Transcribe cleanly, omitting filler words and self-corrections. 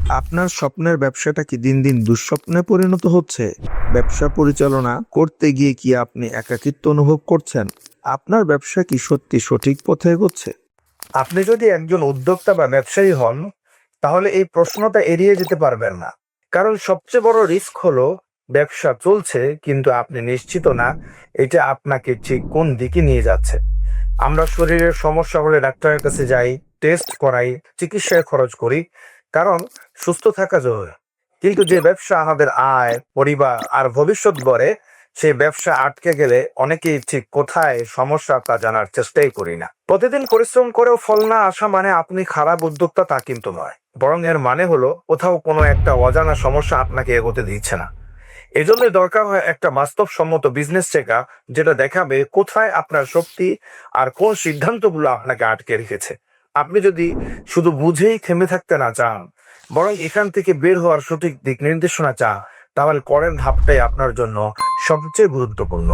আপনার স্বপ্নের ব্যবসাটা কি দিন দিন দুঃস্বপ্নে পরিণত হচ্ছে? ব্যবসা পরিচালনা করতে গিয়ে কি আপনি একাকিত্ব অনুভব করছেন? আপনার ব্যবসা কি সত্যি সঠিক পথে এগোচ্ছে? আপনি যদি একজন উদ্যোক্তা বা ব্যবসায়ী হন, তাহলে এই প্রশ্নটা এড়িয়ে যেতে পারবেন না। কারণ সবচেয়ে বড় রিস্ক হলো ব্যবসা চলছে কিন্তু আপনি নিশ্চিত না এটা আপনাকে ঠিক কোন দিকে নিয়ে যাচ্ছে। আমরা শরীরের সমস্যা হলে ডাক্তারের কাছে যাই, টেস্ট করাই, চিকিৎসায় খরচ করি, কারণ সুস্থ থাকা জরুরি। কিন্তু যে ব্যবসা আমাদের আয়, পরিবার আর ভবিষ্যৎ গড়ে, সেই ব্যবসা আটকে গেলে অনেকেই ঠিক কোথায় সমস্যা তা জানার চেষ্টাই করি না। প্রতিদিন পরিশ্রম করেও ফল না আসা মানে আপনি খারাপ উদ্যোক্তা তা কিন্তু নয়, বরং এর মানে হলো কোথাও কোনো একটা অজানা সমস্যা আপনাকে এগোতে দিচ্ছে না। এজন্যই দরকার হয় একটা বাস্তবসম্মত বিজনেস শেখা, যেটা দেখাবে কোথায় আপনার শক্তি আর কোন সিদ্ধান্তগুলো আপনাকে আটকে রেখেছে। আপনি যদি শুধু বুঝেই থেমে থাকতে না চান, বরং এখান থেকে বের হওয়ার সঠিক দিক নির্দেশনা চান, তাহলে করেন ধাপটাই আপনার জন্য সবচেয়ে গুরুত্বপূর্ণ।